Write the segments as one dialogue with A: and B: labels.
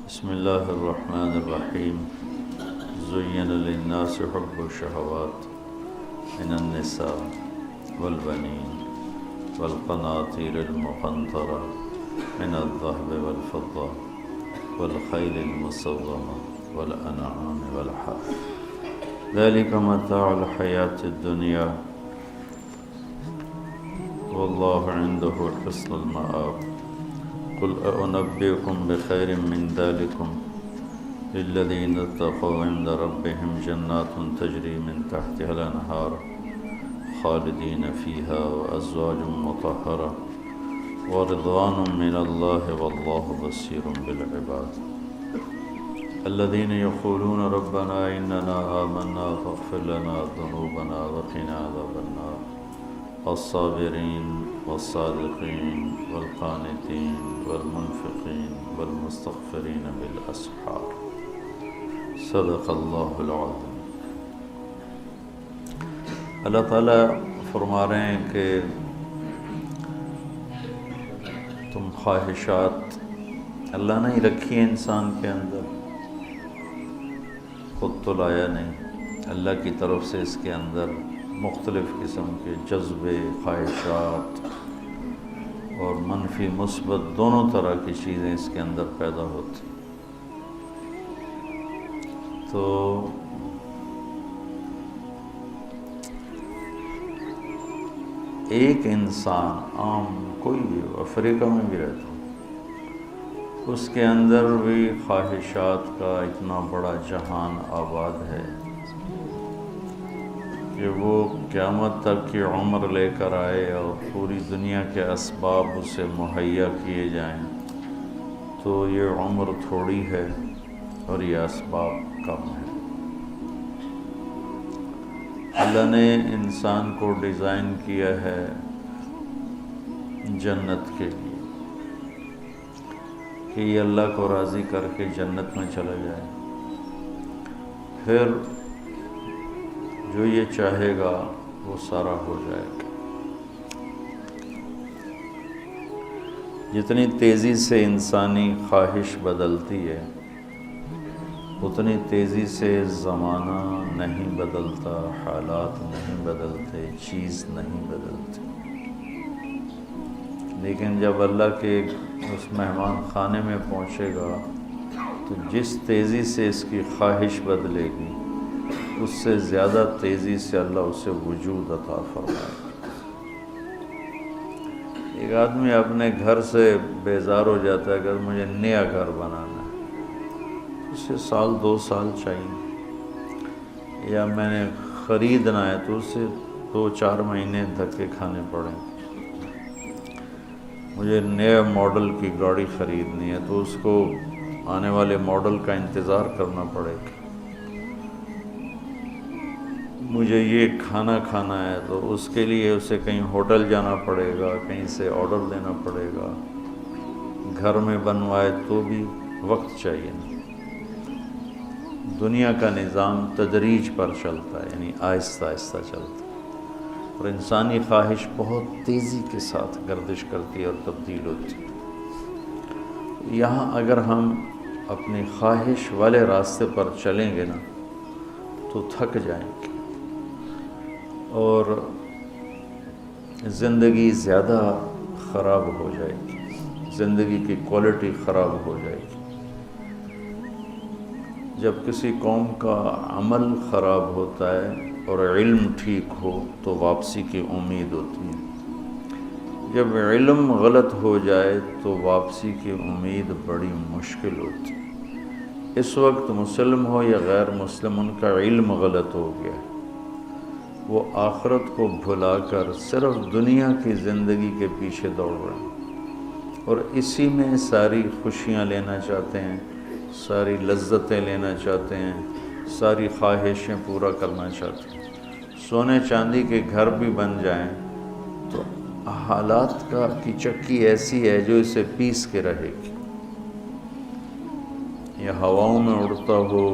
A: بسم الله الرحمن الرحيم. زين للناس حب الشهوات من النساء والبنين والقناطير المقنطرة من الذهب والفضة والخيل المسومة والأنعام والحرث ذلك متاع الحياة الدنيا والله عنده حسن المآب. قل أنبئكم بخير من ذلكم للذين اتقوا عند ربهم جنات تجري من تحتها الأنهار خالدين فيها وأزواج مطهرة ورضوان من الله والله بصير بالعباد. الذين يقولون ربنا إننا آمنا فاغفر لنا ذنوبنا وقنا عذاب النار الصابرين والصادقين والقانتين والمنفقين والمستغفرين بالأسحار. صدق اللہ العظیم. اللہ تعالیٰ فرما رہے ہیں کہ تم خواہشات اللہ نے ہی رکھی ہیں انسان کے اندر، خود تو لایا نہیں، اللہ کی طرف سے اس کے اندر مختلف قسم کے جذبے، خواہشات اور منفی مثبت دونوں طرح کی چیزیں اس کے اندر پیدا ہوتی. تو ایک انسان عام کوئی بھی افریقہ میں بھی رہتا ہو، اس کے اندر بھی خواہشات کا اتنا بڑا جہان آباد ہے کہ وہ قیامت تک کی عمر لے کر آئے اور پوری دنیا کے اسباب اسے مہیا کیے جائیں تو یہ عمر تھوڑی ہے اور یہ اسباب کم ہے. اللہ نے انسان کو ڈیزائن کیا ہے جنت کے لیے کہ یہ اللہ کو راضی کر کے جنت میں چلا جائے، پھر جو یہ چاہے گا وہ سارا ہو جائے گا. جتنی تیزی سے انسانی خواہش بدلتی ہے اتنی تیزی سے زمانہ نہیں بدلتا، حالات نہیں بدلتے، چیز نہیں بدلتی. لیکن جب اللہ کے اس مہمان خانے میں پہنچے گا تو جس تیزی سے اس کی خواہش بدلے گی اس سے زیادہ تیزی سے اللہ اسے وجود عطا فرمائے. ایک آدمی اپنے گھر سے بیزار ہو جاتا ہے کہ مجھے نیا گھر بنانا ہے، اسے 1-2 سال چاہیے، یا میں نے خریدنا ہے تو اسے 2-4 مہینے دھکے کھانے پڑیں. مجھے نئے ماڈل کی گاڑی خریدنی ہے تو اس کو آنے والے ماڈل کا انتظار کرنا پڑے گا. مجھے یہ کھانا کھانا ہے تو اس کے لیے اسے کہیں ہوٹل جانا پڑے گا، کہیں سے آرڈر دینا پڑے گا. گھر میں بنوائے تو بھی وقت چاہیے. دنیا کا نظام تدریج پر چلتا ہے، یعنی آہستہ آہستہ چلتا ہے، اور انسانی خواہش بہت تیزی کے ساتھ گردش کرتی ہے اور تبدیل ہوتی ہے. یہاں اگر ہم اپنی خواہش والے راستے پر چلیں گے نا تو تھک جائیں گے اور زندگی زیادہ خراب ہو جائے گی، زندگی کی کوالٹی خراب ہو جائے گی. جب کسی قوم کا عمل خراب ہوتا ہے اور علم ٹھیک ہو تو واپسی کی امید ہوتی ہے. جب علم غلط ہو جائے تو واپسی کی امید بڑی مشکل ہوتی ہے. اس وقت مسلم ہو یا غیر مسلم ان کا علم غلط ہو گیا، وہ آخرت کو بھلا کر صرف دنیا کی زندگی کے پیچھے دوڑ رہے ہیں اور اسی میں ساری خوشیاں لینا چاہتے ہیں، ساری لذتیں لینا چاہتے ہیں، ساری خواہشیں پورا کرنا چاہتے ہیں. سونے چاندی کے گھر بھی بن جائیں تو حالات کی چکی ایسی ہے جو اسے پیس کے رہے گی. یہ ہواؤں میں اڑتا ہو،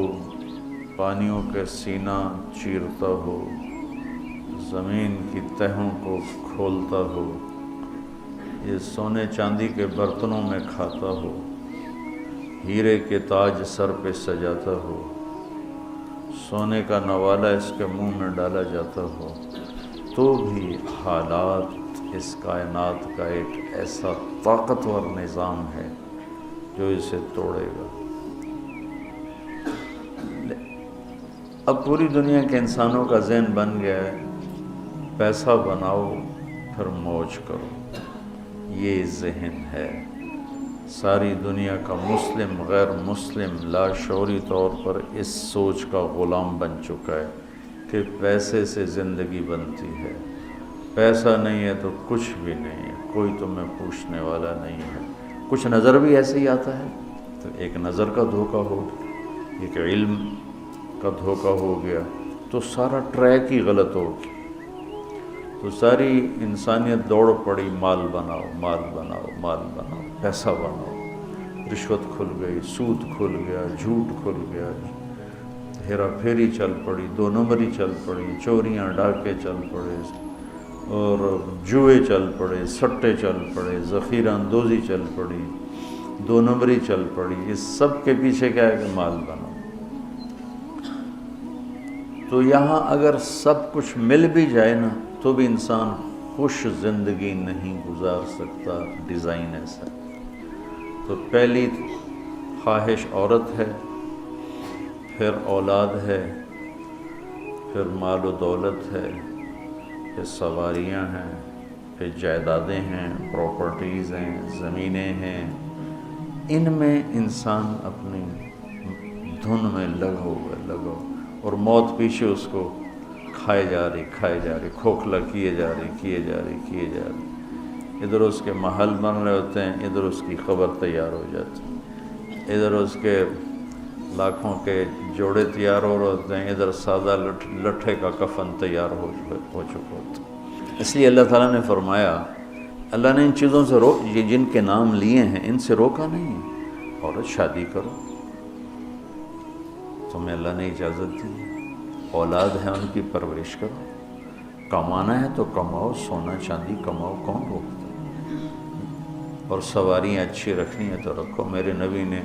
A: پانیوں کے سینہ چیرتا ہو، زمین کی تہوں کو کھولتا ہو، یہ سونے چاندی کے برتنوں میں کھاتا ہو، ہیرے کے تاج سر پہ سجاتا ہو، سونے کا نوالا اس کے منہ میں ڈالا جاتا ہو، تو بھی حالات اس کائنات کا ایک ایسا طاقتور نظام ہے جو اسے توڑے گا۔ اب پوری دنیا کے انسانوں کا ذہن بن گیا ہے پیسہ بناؤ پھر موج کرو، یہ ذہن ہے۔ ساری دنیا کا مسلم غیر مسلم لاشعوری طور پر اس سوچ کا غلام بن چکا ہے کہ پیسے سے زندگی بنتی ہے، پیسہ نہیں ہے تو کچھ بھی نہیں ہے، کوئی تمہیں پوچھنے والا نہیں ہے۔ کچھ نظر بھی ایسے ہی آتا ہے، تو ایک نظر کا دھوکہ ہو گیا، ایک علم کا دھوکہ ہو گیا، تو سارا ٹریک ہی غلط ہو گیا۔ تو ساری انسانیت دوڑ پڑی مال بناؤ، مال بناؤ، مال بناؤ، پیسہ بناؤ، رشوت کھل گئی، سود کھل گیا، جھوٹ کھل گیا، ہیرا پھیری چل پڑی، دو نمبری چل پڑی، چوریاں ڈاکے چل پڑے، اور جوئے چل پڑے، سٹے چل پڑے، ذخیرہ اندوزی چل پڑی، دو نمبری چل پڑی۔ اس سب کے پیچھے کیا ہے کہ مال بناؤ۔ تو یہاں اگر سب کچھ مل بھی جائے نا تو بھی انسان خوش زندگی نہیں گزار سکتا، ڈیزائن ایسا۔ تو پہلی خواہش عورت ہے، پھر اولاد ہے، پھر مال و دولت ہے، پھر سواریاں ہیں، پھر جائیدادیں ہیں، پراپرٹیز ہیں، زمینیں ہیں۔ ان میں انسان اپنی دھن میں لگا ہوا اور موت پیچھے اس کو کھائے جا رہی، کھوکھلا کیے جا رہی۔ ادھر اس کے محل بن رہے ہوتے ہیں، ادھر اس کی قبر تیار ہو جاتی ہے، ادھر اس کے لاکھوں کے جوڑے تیار ہو رہے ہوتے ہیں، ادھر سادہ لٹھے کا کفن تیار ہو چکا ہوتا ہے۔ اس لیے اللہ تعالیٰ نے فرمایا، اللہ نے ان چیزوں سے یہ جن کے نام لیے ہیں ان سے روکا نہیں ہے۔ عورت شادی کرو، تمہیں اللہ نے اجازت دی ہے، اولاد ہے ان کی پرورش کرو، کمانا ہے تو کماؤ، سونا چاندی کماؤ، کون روکتا ہے؟ اور سواریاں اچھی رکھنی ہے تو رکھو۔ میرے نبی نے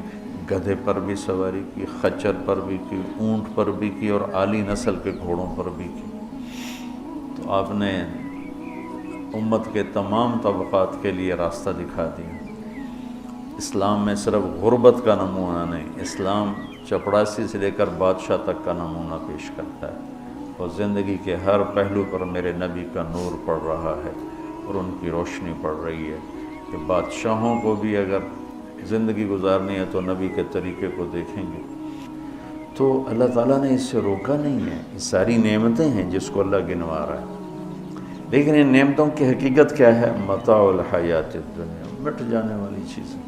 A: گدھے پر بھی سواری کی، خچر پر بھی کی، اونٹ پر بھی کی، اور اعلی نسل کے گھوڑوں پر بھی کی۔ تو آپ نے امت کے تمام طبقات کے لیے راستہ دکھا دیا۔ اسلام میں صرف غربت کا نمونہ نہیں، اسلام چپڑاسی سے لے کر بادشاہ تک کا نمونہ پیش کرتا ہے، اور زندگی کے ہر پہلو پر میرے نبی کا نور پڑ رہا ہے اور ان کی روشنی پڑ رہی ہے کہ بادشاہوں کو بھی اگر زندگی گزارنی ہے تو نبی کے طریقے کو دیکھیں گے۔ تو اللہ تعالیٰ نے اس سے روکا نہیں ہے، یہ ساری نعمتیں ہیں جس کو اللہ گنوا رہا ہے، لیکن ان نعمتوں کی حقیقت کیا ہے؟ متاع الحیات الدنیا، مٹ جانے والی چیزیں۔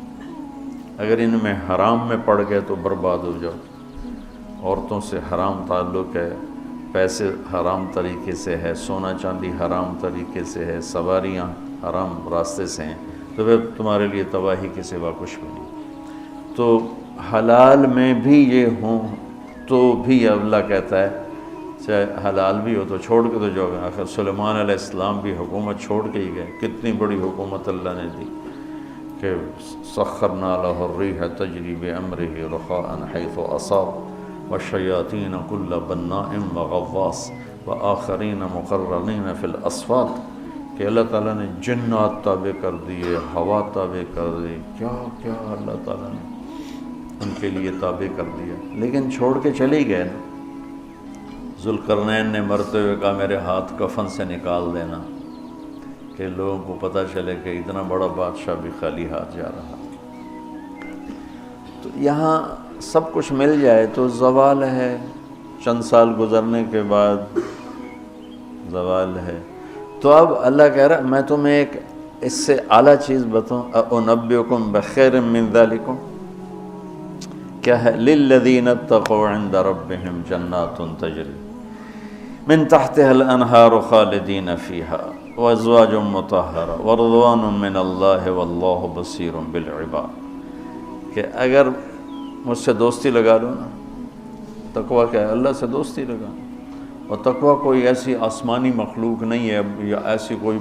A: اگر ان میں حرام میں پڑ گئے تو برباد ہو جاؤ۔ عورتوں سے حرام تعلق ہے، پیسے حرام طریقے سے ہے، سونا چاندی حرام طریقے سے ہے، سواریاں حرام راستے سے ہیں، تو پھر تمہارے لیے تباہی کے سوا کچھ بھی نہیں۔ تو حلال میں بھی یہ ہوں تو بھی اللہ کہتا ہے چاہے حلال بھی ہو تو چھوڑ کے تو جاؤ۔ آخر سلیمان علیہ السلام بھی حکومت چھوڑ کے ہی گئے، کتنی بڑی حکومت اللہ نے دی کہ سخرنا لہ الریح تجری بامرہ رخاء حیث اصاب والشیاطین کل بناء وغواص وآخرین مقرنین فی الاسفاد، کہ اللہ تعالیٰ نے جنات تابع کر دیے، ہوا تابع کر دی، کیا کیا اللہ تعالیٰ نے ان کے لیے تابع کر دیا، لیکن چھوڑ کے چلے گئے نا۔ ذوالقرنین نے مرتے ہوئے کہا میرے ہاتھ کفن سے نکال دینا کہ لوگوں کو پتہ چلے کہ اتنا بڑا بادشاہ بھی خالی ہاتھ جا رہا۔ تو یہاں سب کچھ مل جائے تو زوال ہے، چند سال گزرنے کے بعد زوال ہے۔ تو اب اللہ کہہ رہا میں تمہیں ایک اس سے اعلیٰ چیز بتاؤں، انبئکم بخیر من ذالکم، کیا ہے؟ للذین اتقوا عند ربہم جنات تجری من تحتها الانہار خالدین فیہا وازواج مطہرہ ورضوان من اللہ واللہ بصیر بالعباد، کہ اگر مجھ سے دوستی لگا لو نا، تقویٰ کیا ہے؟ اللہ سے دوستی لگا، اور تقویٰ کوئی ایسی آسمانی مخلوق نہیں ہے یا ایسی کوئی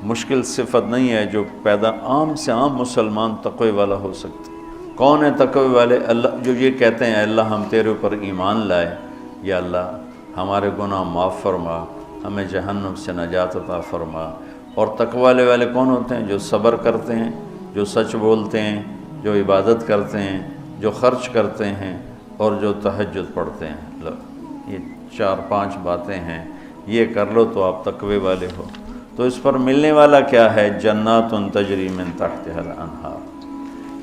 A: مشکل صفت نہیں ہے جو پیدا عام سے عام مسلمان تقوی والا ہو سکتا۔ کون ہے تقوی والے؟ اللہ جو یہ کہتے ہیں اللہ ہم تیرے اوپر ایمان لائے، یا اللہ ہمارے گناہ معاف فرما، ہمیں جہنم سے نجات عطا فرما۔ اور تقوی والے کون ہوتے ہیں؟ جو صبر کرتے ہیں، جو سچ بولتے ہیں، جو عبادت کرتے ہیں، جو خرچ کرتے ہیں اور جو تہجد پڑھتے ہیں۔ لو یہ 4-5 باتیں ہیں، یہ کر لو تو آپ تقوی والے ہو۔ تو اس پر ملنے والا کیا ہے؟ جنات تجری من تحتها الانہار۔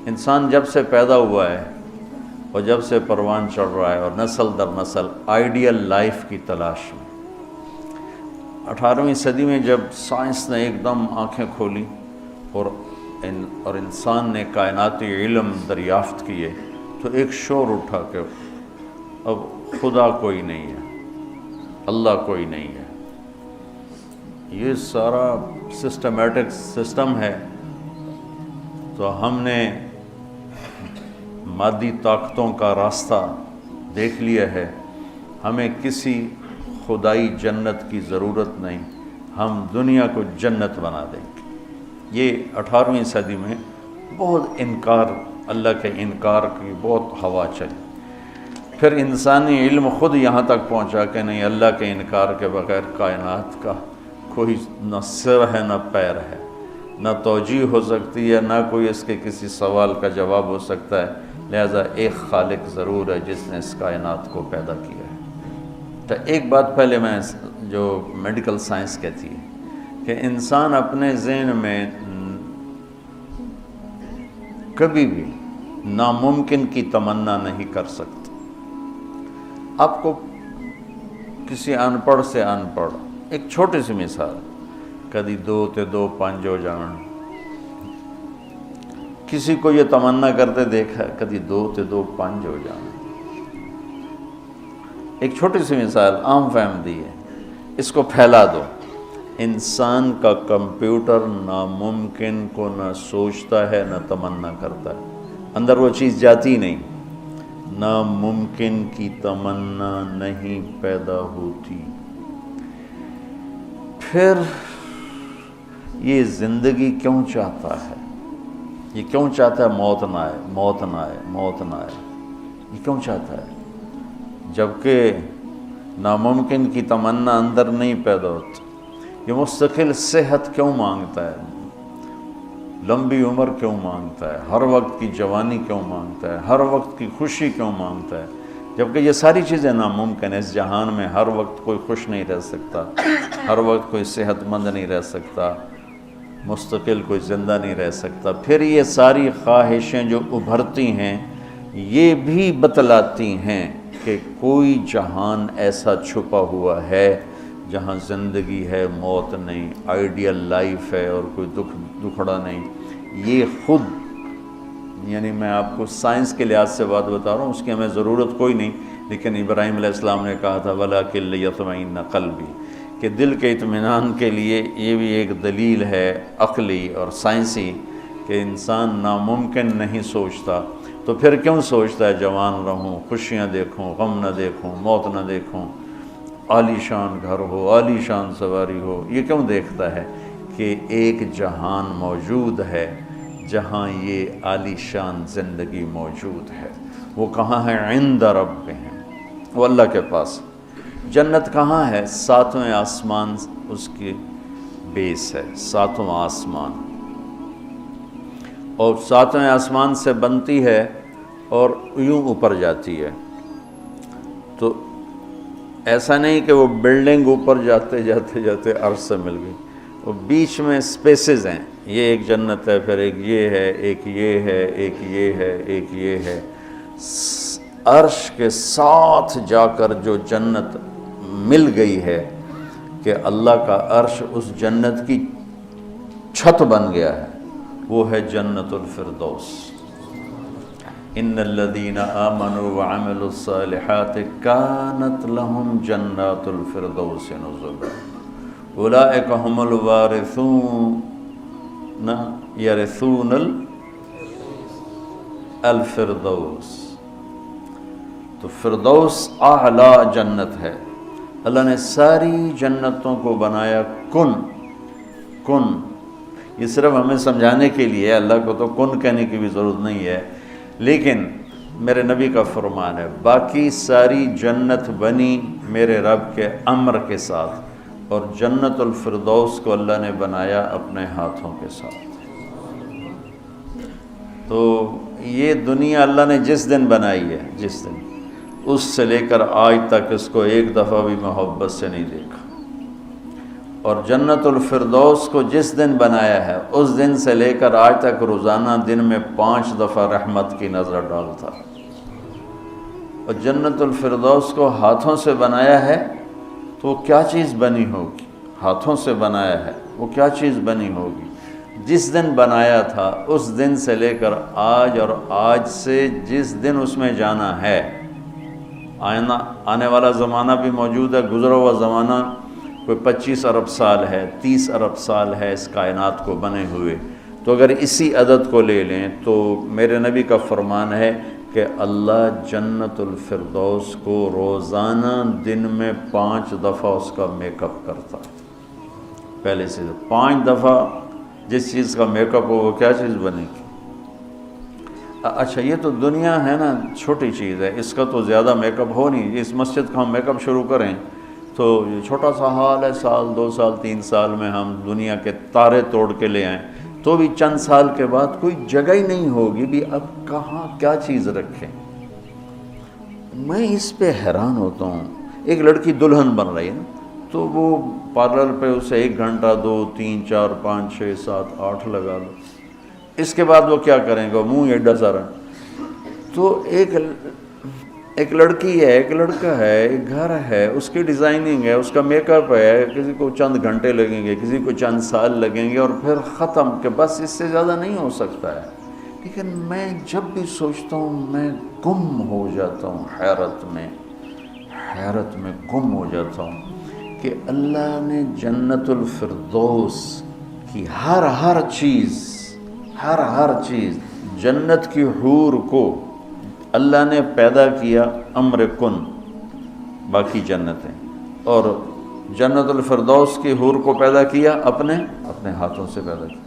A: انسان جب سے پیدا ہوا ہے اور جب سے پروان چڑھ رہا ہے اور نسل در نسل آئیڈیل لائف کی تلاش میں، 18ویں صدی میں جب سائنس نے ایک دم آنکھیں کھولی اور انسان نے کائناتی علم دریافت کیے، تو ایک شور اٹھا کہ اب خدا کوئی نہیں ہے، اللہ کوئی نہیں ہے۔ یہ سارا سسٹمیٹک سسٹم ہے۔ تو ہم نے مادی طاقتوں کا راستہ دیکھ لیا ہے، ہمیں کسی خدائی جنت کی ضرورت نہیں، ہم دنیا کو جنت بنا دیں گے۔ یہ 18ویں صدی میں بہت انکار، اللہ کے انکار کی بہت ہوا چلی۔ پھر انسانی علم خود یہاں تک پہنچا کہ نہیں، اللہ کے انکار کے بغیر کائنات کا کوئی نہ سر ہے نہ پیر ہے، نہ توجیہ ہو سکتی ہے، نہ کوئی اس کے کسی سوال کا جواب ہو سکتا ہے، لہذا ایک خالق ضرور ہے جس نے اس کائنات کو پیدا کیا ہے۔ تو ایک بات پہلے میں جو میڈیکل سائنس کہتی ہے کہ انسان اپنے ذہن میں کبھی بھی ناممکن کی تمنا نہیں کر سکتا۔ آپ کو کسی ان پڑھ سے ان پڑھ ایک چھوٹی سی مثال، کدی 2 تے 2 5 ہو جان، کسی کو یہ تمنا کرتے دیکھا کدی 2 تے 2 5 ہو جان۔ ایک چھوٹی سی مثال عام فہم دی ہے، اس کو پھیلا دو۔ انسان کا کمپیوٹر ناممکن کو نہ سوچتا ہے نہ تمنا کرتا ہے، اندر وہ چیز جاتی نہیں، ناممکن کی تمنا نہیں پیدا ہوتی۔ پھر یہ زندگی کیوں چاہتا ہے؟ یہ کیوں چاہتا ہے موت نہ آئے، موت نہ آئے، موت نہ آئے؟ یہ کیوں چاہتا ہے جبکہ ناممکن کی تمنا اندر نہیں پیدا ہوتی؟ یہ مستقل صحت کیوں مانگتا ہے؟ لمبی عمر کیوں مانگتا ہے؟ ہر وقت کی جوانی کیوں مانگتا ہے؟ ہر وقت کی خوشی کیوں مانگتا ہے؟ جبکہ یہ ساری چیزیں ناممکن ہیں۔ اس جہان میں ہر وقت کوئی خوش نہیں رہ سکتا، ہر وقت کوئی صحت مند نہیں رہ سکتا، مستقل کوئی زندہ نہیں رہ سکتا۔ پھر یہ ساری خواہشیں جو ابھرتی ہیں یہ بھی بتلاتی ہیں کہ کوئی جہان ایسا چھپا ہوا ہے جہاں زندگی ہے، موت نہیں، آئیڈیل لائف ہے اور کوئی دکھڑا نہیں۔ یہ خود، یعنی میں آپ کو سائنس کے لحاظ سے بات بتا رہا ہوں، اس کی ہمیں ضرورت کوئی نہیں، لیکن ابراہیم علیہ السلام نے کہا تھا وَلَٰكِن لِيَطْمَئِنَّ قَلْبِي، کہ دل کے اطمینان کے لیے یہ بھی ایک دلیل ہے عقلی اور سائنسی کہ انسان ناممکن نہیں سوچتا۔ تو پھر کیوں سوچتا ہے جوان رہوں، خوشیاں دیکھوں، غم نہ دیکھوں، موت نہ دیکھوں، عالی شان گھر ہو، عالی شان سواری ہو؟ یہ کیوں دیکھتا ہے کہ ایک جہان موجود ہے جہاں یہ عالی شان زندگی موجود ہے۔ وہ کہاں ہے؟ عند ربہم، وہ اللہ کے پاس۔ جنت کہاں ہے؟ 7ویں آسمان اس کی بیس ہے، 7واں آسمان، اور 7ویں آسمان سے بنتی ہے اور یوں اوپر جاتی ہے۔ تو ایسا نہیں کہ وہ بلڈنگ اوپر جاتے جاتے جاتے عرش سے مل گئی، وہ بیچ میں سپیسز ہیں، یہ ایک جنت ہے، پھر ایک یہ ہے، ایک یہ ہے، ایک یہ ہے، ایک یہ ہے۔ عرش کے ساتھ جا کر جو جنت مل گئی ہے کہ اللہ کا عرش اس جنت کی چھت بن گیا ہے، وہ ہے جنت الفردوس۔ ان الذين آمنوا وعملوا الصالحات كانت لهم جنات الفردوس نزلا اولئك هم الوارثون يرثون الفردوس۔ تو فردوس اعلیٰ جنت ہے۔ اللہ نے ساری جنتوں کو بنایا کن کن، یہ صرف ہمیں سمجھانے کے لیے، اللہ کو تو کن کہنے کی بھی ضرورت نہیں ہے، لیکن میرے نبی کا فرمان ہے باقی ساری جنت بنی میرے رب کے امر کے ساتھ، اور جنت الفردوس کو اللہ نے بنایا اپنے ہاتھوں کے ساتھ۔ تو یہ دنیا اللہ نے جس دن بنائی ہے، جس دن، اس سے لے کر آج تک اس کو ایک دفعہ بھی محبت سے نہیں دیکھا، اور جنت الفردوس کو جس دن بنایا ہے اس دن سے لے کر آج تک روزانہ دن میں 5 دفعہ رحمت کی نظر ڈالتا ہے۔ اور جنت الفردوس کو ہاتھوں سے بنایا ہے تو وہ کیا چیز بنی ہوگی؟ ہاتھوں سے بنایا ہے وہ کیا چیز بنی ہوگی؟ جس دن بنایا تھا اس دن سے لے کر آج، اور آج سے جس دن اس میں جانا ہے، آنے والا زمانہ بھی موجود ہے، گزرا ہوا زمانہ کوئی 25 ارب سال ہے، 30 ارب سال ہے اس کائنات کو بنے ہوئے، تو اگر اسی عدد کو لے لیں تو میرے نبی کا فرمان ہے کہ اللہ جنت الفردوس کو روزانہ دن میں 5 دفعہ اس کا میک اپ کرتا ہے۔ پہلے سے 5 دفعہ جس چیز کا میک اپ ہو وہ کیا چیز بنے گی؟ اچھا یہ تو دنیا ہے نا، چھوٹی چیز ہے، اس کا تو زیادہ میک اپ ہو نہیں۔ اس مسجد کا ہم میک اپ شروع کریں تو یہ چھوٹا سا حال ہے، 1 سال 2 سال 3 سال میں ہم دنیا کے تارے توڑ کے لے آئیں، تو بھی چند سال کے بعد کوئی جگہ ہی نہیں ہوگی بھی اب کہاں کیا چیز رکھیں۔ میں اس پہ حیران ہوتا ہوں، ایک لڑکی دلہن بن رہی ہے نا، تو وہ پارلر پہ اسے 1 گھنٹہ 2 3 4 5 6 7 8 لگا لو، اس کے بعد وہ کیا کریں گے؟ منہ ایڈا سارا۔ تو ایک لڑکی ہے، ایک لڑکا ہے، ایک گھر ہے، اس کی ڈیزائننگ ہے، اس کا میک اپ ہے، کسی کو چند گھنٹے لگیں گے، کسی کو چند سال لگیں گے، اور پھر ختم، کہ بس اس سے زیادہ نہیں ہو سکتا ہے۔ لیکن میں جب بھی سوچتا ہوں میں گم ہو جاتا ہوں، حیرت میں گم ہو جاتا ہوں کہ اللہ نے جنت الفردوس کی ہر چیز جنت کی حور کو اللہ نے پیدا کیا امر کن، باقی جنتیں، اور جنت الفردوس کی حور کو پیدا کیا اپنے ہاتھوں سے پیدا کیا۔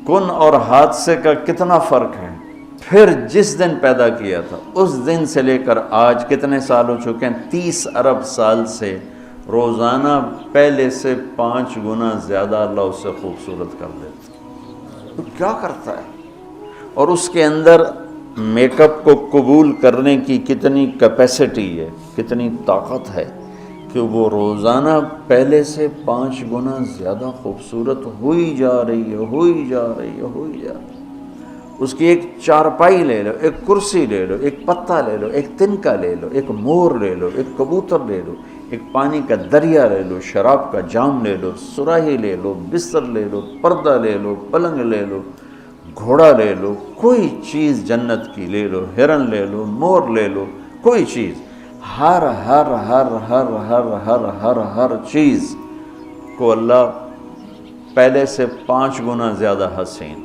A: کن اور حادثے کا کتنا فرق ہے۔ پھر جس دن پیدا کیا تھا اس دن سے لے کر آج کتنے سال ہو چکے ہیں؟ 30 ارب سال سے روزانہ پہلے سے 5 گنا زیادہ اللہ اسے خوبصورت کر دیتا۔ تو کیا کرتا ہے؟ اور اس کے اندر میک اپ کو قبول کرنے کی کتنی کیپیسٹی ہے، کتنی طاقت ہے کہ وہ روزانہ پہلے سے 5 گنا زیادہ خوبصورت ہوئی جا رہی ہے۔ اس کی ایک چارپائی لے لو، ایک کرسی لے لو، ایک پتا لے لو، ایک تنکا لے لو، ایک مور لے لو، ایک کبوتر لے لو، ایک پانی کا دریا لے لو، شراب کا جام لے لو، سراہی لے لو، بستر لے لو، پردہ لے لو، پلنگ لے لو، گھوڑا لے لو، کوئی چیز جنت کی لے لو، ہرن لے لو، مور لے لو، کوئی چیز، ہر چیز کو اللہ پہلے سے 5 گنا زیادہ حسین۔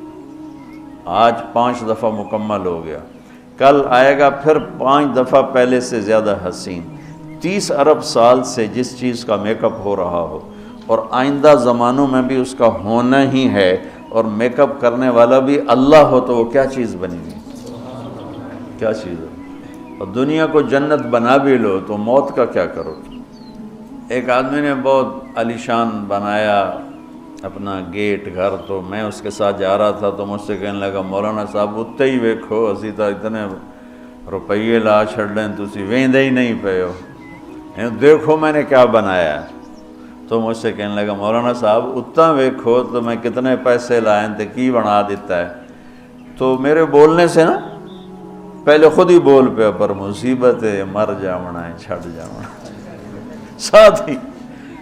A: آج 5 دفعہ مکمل ہو گیا، کل آئے گا پھر 5 دفعہ پہلے سے زیادہ حسین۔ 30 ارب سال سے جس چیز کا میک اپ ہو رہا ہو، اور آئندہ زمانوں میں بھی اس کا ہونا ہی ہے، اور میک اپ کرنے والا بھی اللہ ہو، تو وہ کیا چیز بنے گی؟ کیا چیز ہے؟ اور دنیا کو جنت بنا بھی لو تو موت کا کیا کرو گے؟ ایک آدمی نے بہت عالیشان بنایا اپنا گیٹ گھر، تو میں اس کے ساتھ جا رہا تھا تو مجھ سے کہنے لگا مولانا صاحب اتنے ہی ویکھو، اسی تو اتنے روپیے لا چھڑ لیں، تسی ویندے ہی نہیں پے ہو، دیکھو میں نے کیا بنایا۔ تو مجھ سے کہنے لگا مولانا صاحب اتنا ویکھو تو میں کتنے پیسے لائیں تے کی بنا دیتا ہے۔ تو میرے بولنے سے نا پہلے خود ہی بول پیا، پر مصیبت ہے مر جاونا ہے چھڑ جاونا، ساتھ ہی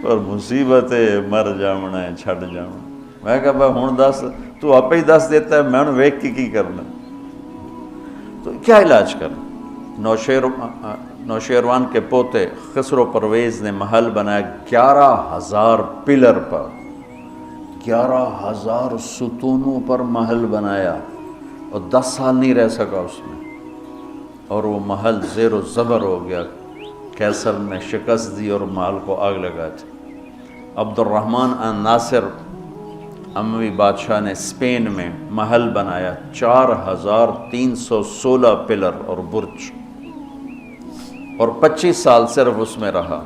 A: پر مصیبت ہے مر جاونا ہے چھڑ جاونا۔ میں کہا بھائی ہوں دس، تو آپ ہی دس دیتا ہے، میں ہوں ویکھ کی کرنا۔ تو کیا علاج کرنا؟ نوشیروان کے پوتے خسرو پرویز نے محل بنایا 11,000 پلر پر، 11,000 ستونوں پر محل بنایا، اور 10 سال نہیں رہ سکا اس میں، اور وہ محل زیر و زبر ہو گیا۔ کیسر نے شکست دی اور محل کو آگ لگا دی۔ عبد الرحمن ناصر اموی بادشاہ نے اسپین میں محل بنایا 4316 پلر اور برج، اور 25 سال صرف اس میں رہا،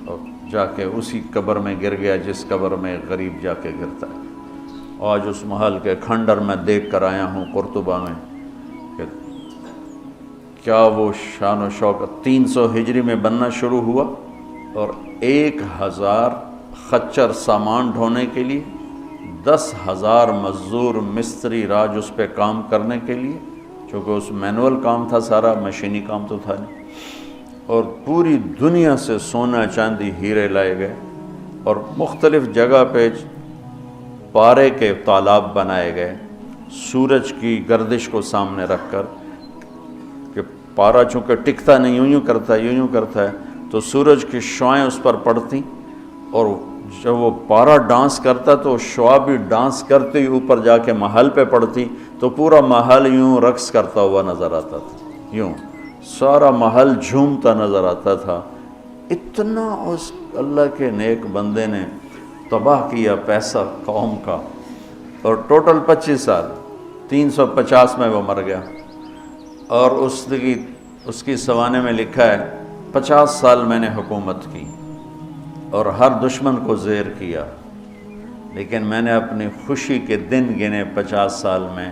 A: اور جا کے اسی قبر میں گر گیا جس قبر میں غریب جا کے گرتا ہے۔ آج اس محل کے کھنڈر میں دیکھ کر آیا ہوں قرطبہ میں کہ کیا وہ شان و شوکت 300 ہجری میں بننا شروع ہوا، اور 1000 خچر سامان ڈھونے کے لیے، 10,000 مزدور مستری راج اس پہ کام کرنے کے لیے، چونکہ اس مینول کام تھا سارا، مشینی کام تو تھا نہیں، اور پوری دنیا سے سونا چاندی ہیرے لائے گئے، اور مختلف جگہ پہ پارے کے تالاب بنائے گئے سورج کی گردش کو سامنے رکھ کر، کہ پارا چونکہ ٹکتا نہیں، یوں یوں کرتا ہے تو سورج کی شعائیں اس پر پڑتی، اور جب وہ پارا ڈانس کرتا تو شعا بھی ڈانس کرتے ہی اوپر جا کے محل پہ پڑتی، تو پورا محل یوں رقص کرتا ہوا نظر آتا تھا، یوں سارا محل جھومتا نظر آتا تھا۔ اتنا اس اللہ کے نیک بندے نے تباہ کیا پیسہ قوم کا، اور ٹوٹل 25 سال، 350 میں وہ مر گیا، اور اس کی سوانے میں لکھا ہے 50 سال میں نے حکومت کی اور ہر دشمن کو زیر کیا، لیکن میں نے اپنی خوشی کے دن گنے 50 سال میں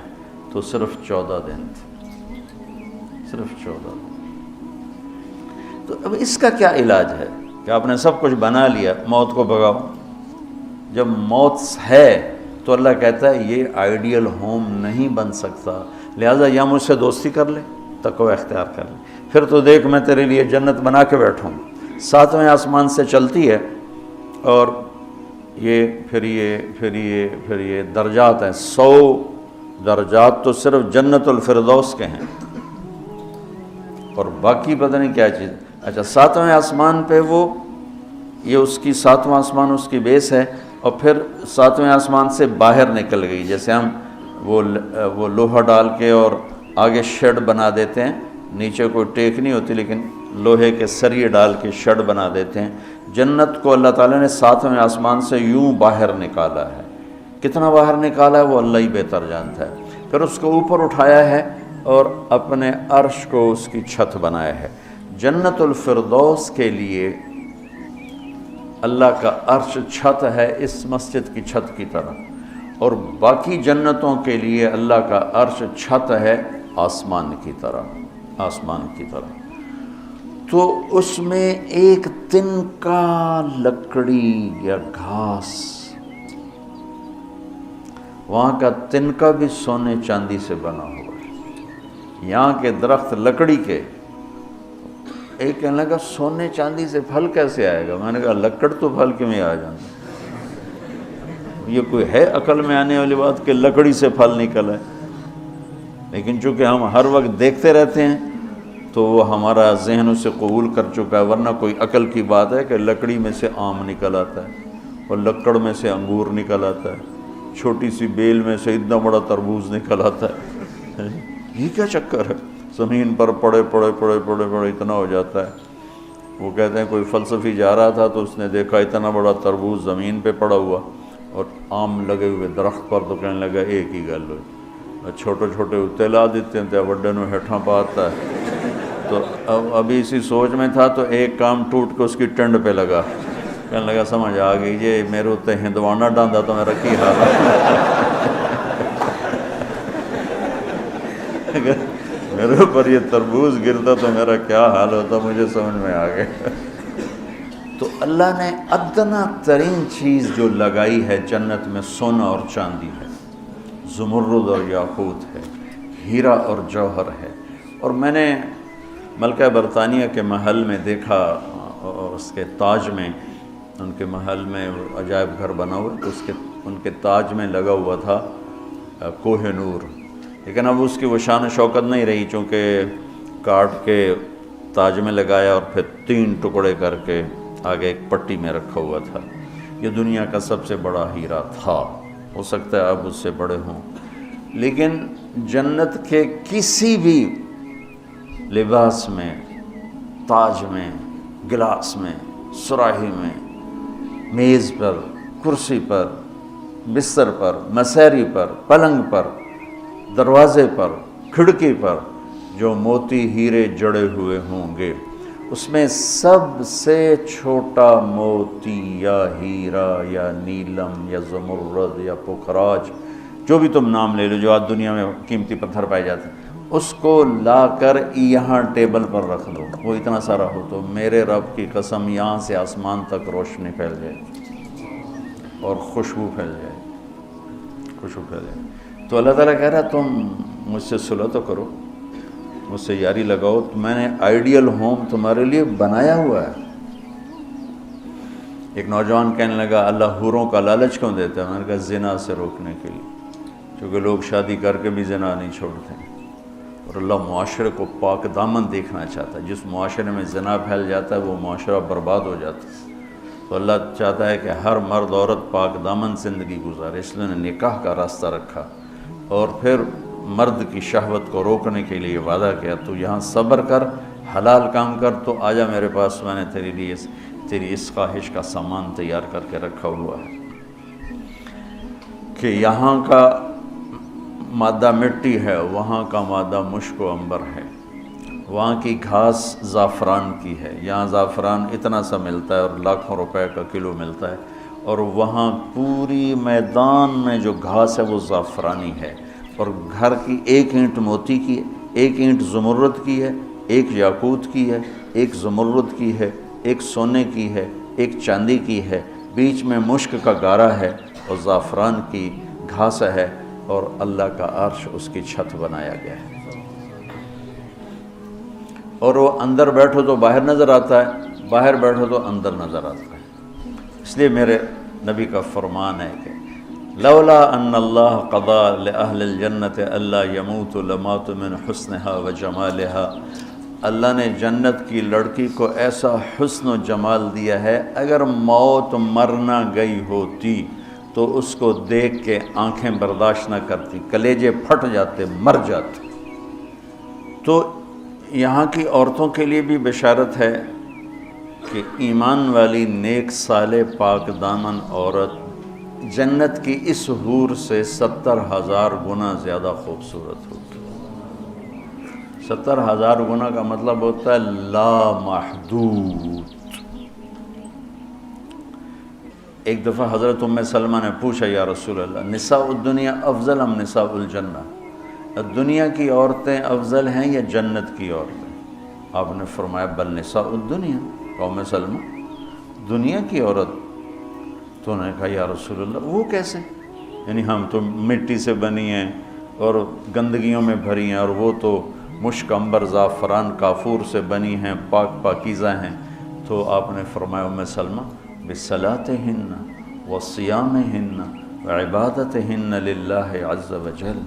A: تو صرف 14 دن تھے، صرف 14 دن۔ تو اب اس کا کیا علاج ہے کہ آپ نے سب کچھ بنا لیا، موت کو بھگاؤ؟ جب موت ہے تو اللہ کہتا ہے یہ آئیڈیل ہوم نہیں بن سکتا، لہٰذا یا مجھ سے دوستی کر لے، تقوی اختیار کر لے، پھر تو دیکھ میں تیرے لیے جنت بنا کے بیٹھوں، 7ویں آسمان سے چلتی ہے، اور پھر یہ درجات ہیں، 100 درجات تو صرف جنت الفردوس کے ہیں، اور باقی پتہ نہیں کیا چیز۔ اچھا 7ویں آسمان پہ یہ اس کی 7واں آسمان اس کی بیس ہے، اور پھر 7ویں آسمان سے باہر نکل گئی، جیسے ہم وہ لوہا ڈال کے اور آگے شیڈ بنا دیتے ہیں، نیچے کوئی ٹیک نہیں ہوتی لیکن لوہے کے سریے ڈال کے شیڈ بنا دیتے ہیں، جنت کو اللہ تعالیٰ نے 7ویں آسمان سے یوں باہر نکالا ہے، کتنا باہر نکالا ہے وہ اللہ ہی بہتر جانتا ہے، پھر اس کو اوپر اٹھایا ہے اور اپنے عرش کو اس کی چھت بنایا ہے۔ جنت الفردوس کے لیے اللہ کا عرش چھت ہے اس مسجد کی چھت کی طرح، اور باقی جنتوں کے لیے اللہ کا عرش چھت ہے آسمان کی طرح، آسمان کی طرح۔ تو اس میں ایک تنکا لکڑی یا گھاس، وہاں کا تنکا بھی سونے چاندی سے بنا ہوا ہے، یہاں کے درخت لکڑی کے، ایک کہنے لگا سونے چاندی سے پھل کیسے آئے گا؟ میں نے کہا لکڑ تو پھل کیوں میں آ جانا، یہ کوئی ہے عقل میں آنے والی بات کہ لکڑی سے پھل نکل ہے؟ لیکن چونکہ ہم ہر وقت دیکھتے رہتے ہیں تو وہ ہمارا ذہن اسے قبول کر چکا ہے، ورنہ کوئی عقل کی بات ہے کہ لکڑی میں سے آم نکل آتا ہے، اور لکڑ میں سے انگور نکل آتا ہے، چھوٹی سی بیل میں سے اتنا بڑا تربوز نکل آتا ہے، یہ کیا چکر ہے؟ زمین پر پڑے اتنا ہو جاتا ہے۔ وہ کہتے ہیں کوئی فلسفی جا رہا تھا تو اس نے دیکھا اتنا بڑا تربوز زمین پہ پڑا ہوا اور آم لگے ہوئے درخت پر، تو کہنے لگا ایک ہی گل ہوئی، چھوٹے اتنے لا دیتے ہیں تو وڈے نو ہیٹھاں پاتا ہے۔ تو ابھی اسی سوچ میں تھا تو ایک کام ٹوٹ کے اس کی ٹنڈ پہ لگا، کہنے لگا سمجھ آ گئی یہ میرے اتنے ہندوانا ڈاندا تو میرا کی حال ہے، میرے اوپر یہ تربوز گرتا تو میرا کیا حال ہوتا، مجھے سمجھ میں آ گیا۔ تو اللہ نے ادنا ترین چیز جو لگائی ہے جنت میں سونا اور چاندی ہے، زمرد اور یاقوت ہے، ہیرا اور جوہر ہے۔ اور میں نے ملکہ برطانیہ کے محل میں دیکھا، اس کے تاج میں، ان کے محل میں عجائب گھر بنا ہوا، تو ان کے تاج میں لگا ہوا تھا کوہ نور، لیکن اب اس کی وہ شان و شوکت نہیں رہی، چونکہ کاٹ کے تاج میں لگایا اور پھر 3 ٹکڑے کر کے آگے ایک پٹی میں رکھا ہوا تھا۔ یہ دنیا کا سب سے بڑا ہیرا تھا، ہو سکتا ہے اب اس سے بڑے ہوں، لیکن جنت کے کسی بھی لباس میں، تاج میں، گلاس میں، سراہی میں، میز پر کرسی پر، بستر پر، مسیری پر، پلنگ پر، دروازے پر، کھڑکی پر جو موتی ہیرے جڑے ہوئے ہوں گے، اس میں سب سے چھوٹا موتی یا ہیرا یا نیلم یا زمرد یا پکھراج، جو بھی تم نام لے لو، جو آج دنیا میں قیمتی پتھر پائے جاتے ہیں، اس کو لا کر یہاں ٹیبل پر رکھ دو، وہ اتنا سارا ہو تو میرے رب کی قسم یہاں سے آسمان تک روشنی پھیل جائے اور خوشبو پھیل جائے، خوشبو پھیل جائے۔ تو اللہ تعالیٰ کہہ رہا تم مجھ سے صلح تو کرو، مجھ سے یاری لگاؤ، تو میں نے آئیڈیل ہوم تمہارے لیے بنایا ہوا ہے۔ ایک نوجوان کہنے لگا اللہ حوروں کا لالچ کیوں دیتا ہے؟ میں نے کہا زنا سے روکنے کے لیے، کیونکہ لوگ شادی کر کے بھی زنا نہیں چھوڑتے، اور اللہ معاشرے کو پاک دامن دیکھنا چاہتا ہے۔ جس معاشرے میں زنا پھیل جاتا ہے وہ معاشرہ برباد ہو جاتا ہے۔ تو اللہ چاہتا ہے کہ ہر مرد عورت پاک دامن زندگی گزارے، اس لیے نے نکاح کا راستہ رکھا، اور پھر مرد کی شہوت کو روکنے کے لیے وعدہ کیا تو یہاں صبر کر، حلال کام کر، تو آجا میرے پاس، میں نے تیرے لیے تیری اس خواہش کا سامان تیار کر کے رکھا ہوا ہے کہ یہاں کا مادہ مٹی ہے، وہاں کا مادہ مشک و عنبر ہے، وہاں کی گھاس زعفران کی ہے، یہاں زعفران اتنا سا ملتا ہے اور لاکھوں روپے کا کلو ملتا ہے، اور وہاں پوری میدان میں جو گھاس ہے وہ زعفرانی ہے، اور گھر کی ایک اینٹ موتی کی ہے، ایک اینٹ زمرد کی ہے، ایک یاقوت کی ہے، ایک زمرد کی ہے، ایک سونے کی ہے، ایک چاندی کی ہے، بیچ میں مشک کا گارا ہے اور زعفران کی گھاس ہے، اور اللہ کا عرش اس کی چھت بنایا گیا ہے، اور وہ اندر بیٹھو تو باہر نظر آتا ہے، باہر بیٹھو تو اندر نظر آتا ہے۔ اس لیے میرے نبی کا فرمان ہے کہ لولا ان اللہ قضا لأہل الجنت الا یموت لمات من حسنها وجمالها، اللہ نے جنت کی لڑکی کو ایسا حسن و جمال دیا ہے، اگر موت مرنا گئی ہوتی تو اس کو دیکھ کے آنکھیں برداشت نہ کرتی، کلیجے پھٹ جاتے، مر جاتے۔ تو یہاں کی عورتوں کے لیے بھی بشارت ہے کہ ایمان والی نیک صالح پاک دامن عورت جنت کی اس حور سے 70,000 گنا زیادہ خوبصورت ہوگی۔ 70,000 گنا کا مطلب ہوتا ہے لا محدود۔ ایک دفعہ حضرت ام سلمہ نے پوچھا یا رسول اللہ، نساء الدنیا افضل ام نساء الجنہ، دنیا کی عورتیں افضل ہیں یا جنت کی عورتیں؟ آپ نے فرمایا بل نساء الدنیا، ام سلمہ دنیا کی عورت۔ تو انہوں نے کہا یا رسول اللہ وہ کیسے؟ یعنی ہم تو مٹی سے بنی ہیں اور گندگیوں میں بھری ہیں، اور وہ تو مشک عنبر زعفران کافور سے بنی ہیں، پاک پاکیزہ ہیں۔ تو آپ نے فرمایا ام سلمہ بصلاتہن وصیامہن وعبادتہن للہ عز وجل،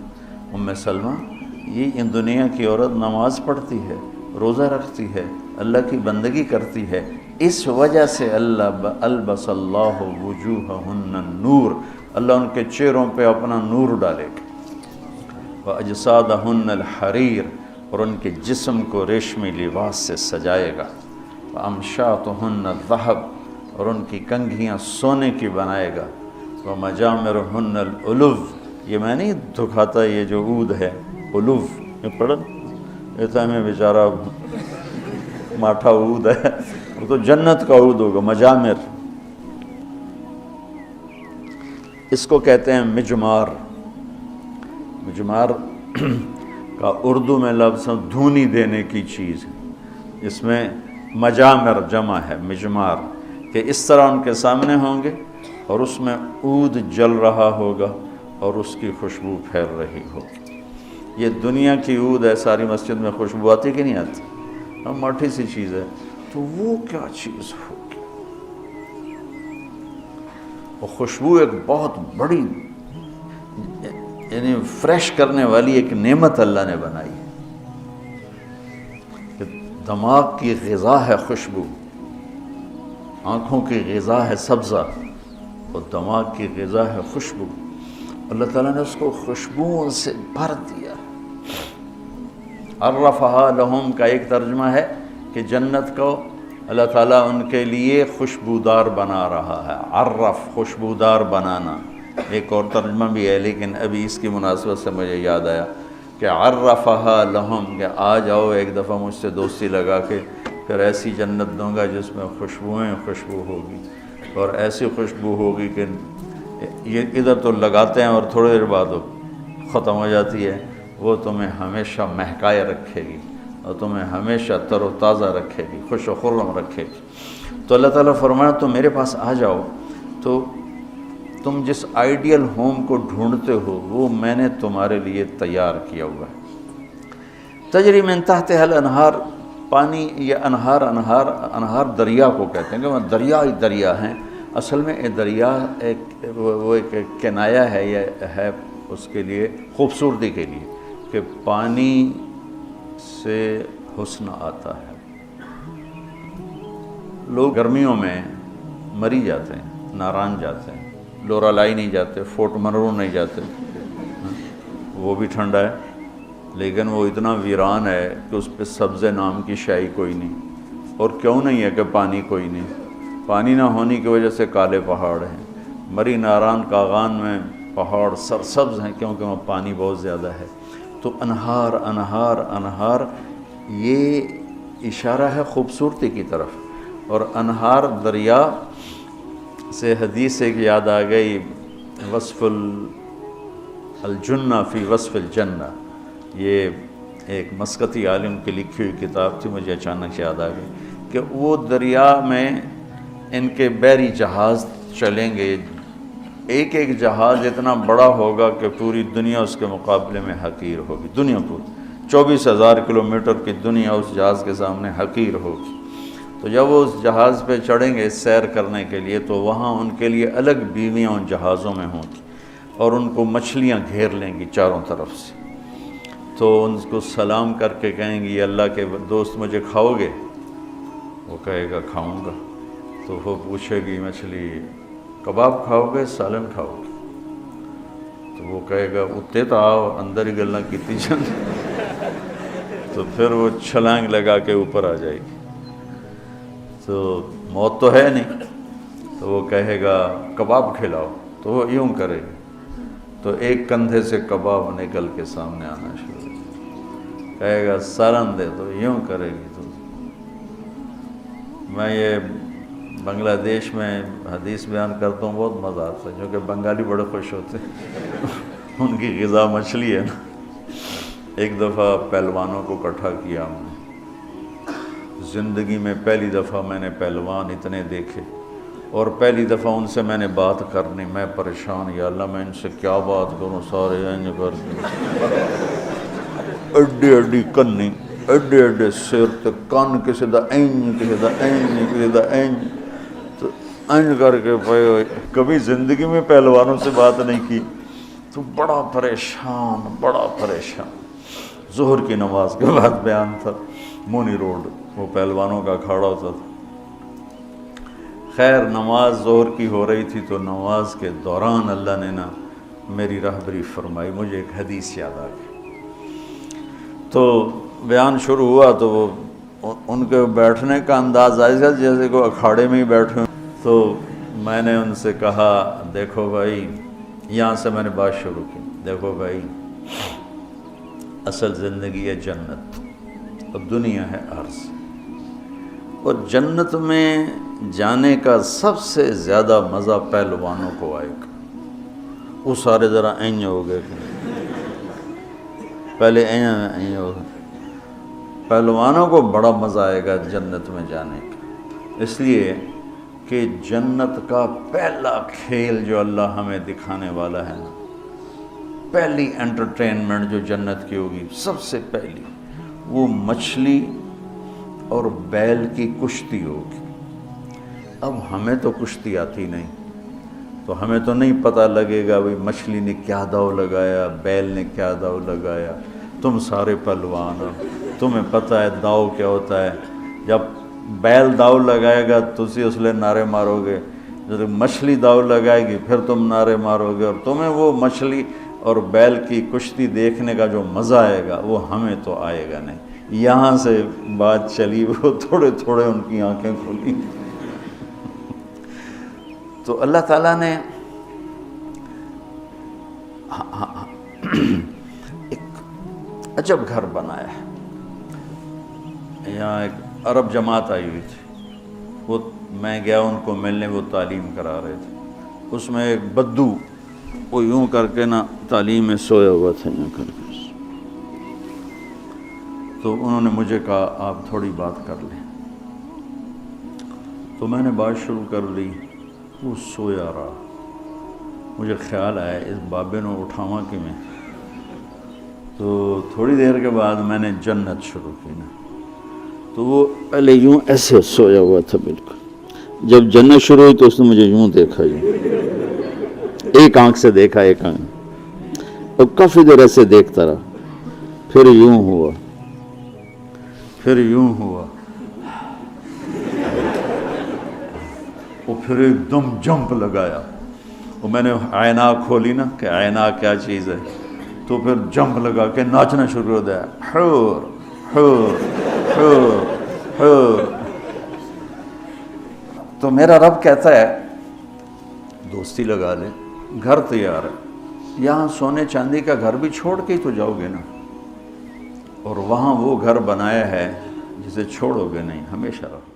A: ام سلمہ یہ ان دنیا کی عورت نماز پڑھتی ہے، روزہ رکھتی ہے، اللہ کی بندگی کرتی ہے، اس وجہ سے اللہ البس اللہ وجوہہن النور، اللہ ان کے چہروں پہ اپنا نور ڈالے گا، واجسادہن الحریر، اور ان کے جسم کو ریشمی لباس سے سجائے گا، وامشاطہن الذہب، اور ان کی کنگھیاں سونے کی بنائے گا، ومجامرہن الالو، یہ میں نہیں دکھاتا، یہ جو عود ہے الو، یہ پڑھا ایسا میں بیچارہ ماٹھا عود ہے، وہ تو جنت کا عود ہوگا، مجامر، اس کو کہتے ہیں مجمار۔ مجمار کا اردو میں لفظ دھونی دینے کی چیز ہے، اس میں مجامر جمع ہے مجمار، کہ اس طرح ان کے سامنے ہوں گے اور اس میں عود جل رہا ہوگا اور اس کی خوشبو پھیل رہی ہوگی۔ یہ دنیا کی عود ہے، ساری مسجد میں خوشبو آتی کہ نہیں آتی؟ ہم ماٹھی سی چیز ہے، تو وہ کیا چیز ہوگی؟ وہ خوشبو ایک بہت بڑی، یعنی فریش کرنے والی ایک نعمت اللہ نے بنائی ہے، کہ دماغ کی غذا ہے خوشبو، آنکھوں کی غذا ہے سبزہ، اور دماغ کی غذا ہے خوشبو۔ اللہ تعالیٰ نے اس کو خوشبوؤں سے بھر دیا۔ عرفہا لہم کا ایک ترجمہ ہے کہ جنت کو اللہ تعالیٰ ان کے لیے خوشبودار بنا رہا ہے. عرف خوشبودار بنانا. ایک اور ترجمہ بھی ہے لیکن ابھی اس کی مناسبت سے مجھے یاد آیا کہ عرفہا لہم، کہ آ جاؤ ایک دفعہ مجھ سے دوستی لگا کے، پھر ایسی جنت دوں گا جس میں خوشبو ہوگی، اور ایسی خوشبو ہوگی کہ یہ ادھر تو لگاتے ہیں اور تھوڑی دیر بعد وہ ختم ہو جاتی ہے، وہ تمہیں ہمیشہ مہکائے رکھے گی اور تمہیں ہمیشہ تر و تازہ رکھے گی، خوش و خرم رکھے گی. تو اللہ تعالیٰ فرمایا تم میرے پاس آ جاؤ تو تم جس آئیڈیل ہوم کو ڈھونڈتے ہو وہ میں نے تمہارے لیے تیار کیا ہوا ہے. تجری من تحتہا الانہار، پانی یہ انہار دریا کو کہتے ہیں کہ وہ دریا ہی دریا ہیں. اصل میں یہ دریا ایک کنایہ ہے، یہ ہے اس کے لیے خوبصورتی کے لیے کہ پانی سے حسن آتا ہے. لوگ گرمیوں میں مری جاتے ہیں، ناران جاتے ہیں، لورالائی نہیں جاتے، فورٹ منرو نہیں جاتے، وہ بھی ٹھنڈا ہے لیکن وہ اتنا ویران ہے کہ اس پہ سبزے نام کی شے کوئی نہیں. اور کیوں نہیں ہے کہ پانی کوئی نہیں، پانی نہ ہونے کی وجہ سے کالے پہاڑ ہیں. مری ناران کاغان میں پہاڑ سرسبز ہیں کیونکہ وہاں پانی بہت زیادہ ہے. تو انہار انہار انہار یہ اشارہ ہے خوبصورتی کی طرف. اور انہار دریا سے حدیث ایک یاد آ گئی، وصف الجنہ فی وصف الجنہ، یہ ایک مسقطی عالم کی لکھی ہوئی کتاب تھی، مجھے اچانک یاد آ گئی کہ وہ دریا میں ان کے بحری جہاز چلیں گے، ایک ایک جہاز اتنا بڑا ہوگا کہ پوری دنیا اس کے مقابلے میں حقیر ہوگی. دنیا پوری 24,000 کلومیٹر کی دنیا اس جہاز کے سامنے حقیر ہوگی. تو جب وہ اس جہاز پہ چڑھیں گے سیر کرنے کے لیے تو وہاں ان کے لیے الگ بیویاں ان جہازوں میں ہوں گی اور ان کو مچھلیاں گھیر لیں گی چاروں طرف سے. تو ان کو سلام کر کے کہیں گی اللہ کے دوست مجھے کھاؤ گے؟ وہ کہے گا کھاؤں گا. تو وہ پوچھے گی مچھلی کباب کھاؤ گے سالن کھاؤ گے؟ تو وہ کہے گا اتے تو آؤ اندر ہی گلنا کیتی چل. تو پھر وہ چھلانگ لگا کے اوپر آ جائے گی. تو موت تو ہے نہیں، تو وہ کہے گا کباب کھلاؤ، تو وہ یوں کرے گی تو ایک کندھے سے کباب نکل کے سامنے آنا شروع ہو جائے. کہے گا سالن دے، تو یوں کرے گی. تو میں یہ بنگلہ دیش میں حدیث بیان کرتا ہوں، بہت مزہ آتا ہے کیونکہ بنگالی بڑے خوش ہوتے ہیں ان کی غذا مچھلی ہے نا. ایک دفعہ پہلوانوں کو اکٹھا کیا ہم نے، زندگی میں پہلی دفعہ میں نے پہلوان اتنے دیکھے اور پہلی دفعہ ان سے میں نے بات کرنی. میں پریشان، یا اللہ میں ان سے کیا بات کروں، سارے انج کر کے اڈی اڈی کنی، اڈے اڈے سر تے کن کسی دا انج کسی دا انج کسی دا انج، تو انج کر کے پے ہوئے. کبھی زندگی میں پہلوانوں سے بات نہیں کی تو بڑا پریشان. ظہر کی نماز کے بعد بیان تھا، مونی روڈ وہ پہلوانوں کا اکھاڑا ہوتا تھا. خیر نماز ظہر کی ہو رہی تھی تو نماز کے دوران اللہ نے نا میری راہبری فرمائی. مجھے ایک حدیث یاد آ گئی تو بیان شروع ہوا تو وہ ان کے بیٹھنے کا انداز ایسا جیسے کوئی اکھاڑے میں ہی بیٹھے ہوں. تو میں نے ان سے کہا دیکھو بھائی، یہاں سے میں نے بات شروع کی، دیکھو بھائی اصل زندگی ہے جنت اور دنیا ہے عرض. اور جنت میں جانے کا سب سے زیادہ مزہ پہلوانوں کو آئے گا. وہ سارے ذرا این ہو گئے، پہلے این ہو گئے. پہلوانوں کو بڑا مزہ آئے گا جنت میں جانے کا، اس لیے کہ جنت کا پہلا کھیل جو اللہ ہمیں دکھانے والا ہے نا، پہلی انٹرٹینمنٹ جو جنت کی ہوگی سب سے پہلی، وہ مچھلی اور بیل کی کشتی ہوگی. اب ہمیں تو کشتی آتی نہیں تو ہمیں تو نہیں پتہ لگے گا بھئی مچھلی نے کیا داؤ لگایا، بیل نے کیا داؤ لگایا. تم سارے پہلوان ہو، تمہیں پتہ ہے داؤ کیا ہوتا ہے. جب بیل داؤ لگائے گا تو اس لیے نعرے مارو گے، جب مچھلی داؤ لگائے گی پھر تم نعرے مارو گے، اور تمہیں وہ مچھلی اور بیل کی کشتی دیکھنے کا جو مزہ آئے گا وہ ہمیں تو آئے گا نہیں. یہاں سے بات چلی، وہ تھوڑے تھوڑے ان کی آنکھیں کھلی۔ تو اللہ تعالیٰ نے ایک عجب گھر بنایا ہے۔ یہاں ایک عرب جماعت آئی ہوئی تھی، وہ میں گیا ان کو ملنے، وہ تعلیم کرا رہے تھے۔ اس میں ایک بدو وہ یوں کر کے نا تعلیم میں سویا ہوا تھا یوں کر کے، تو انہوں نے مجھے کہا آپ تھوڑی بات کر لیں، تو میں نے بات شروع کر لی۔ وہ سویا رہا، مجھے خیال آیا اس بابے نے اٹھاواں کہ میں، تو تھوڑی دیر کے بعد میں نے جنت شروع کی نا، تو وہ پہلے یوں ایسے سویا ہوا تھا بالکل۔ جب جنت شروع ہوئی تو اس نے مجھے یوں دیکھا، یوں ایک آنکھ سے دیکھا، ایک آنکھ، اب کافی دیر ایسے دیکھتا رہا، پھر یوں ہوا، پھر یوں ہوا، وہ پھر ایک دم جمپ لگایا۔ وہ میں نے عیناک کھولی نا کہ عیناک کیا چیز ہے، تو پھر جمپ لگا کے ناچنا شروع ہو گیا، حور حور حور حور۔ تو میرا رب کہتا ہے دوستی لگا لے، گھر تیار ہے، یہاں سونے چاندی کا گھر بھی چھوڑ کے ہی تو جاؤ گے نا، اور وہاں وہ گھر بنایا ہے جسے چھوڑو گے نہیں، ہمیشہ رہو۔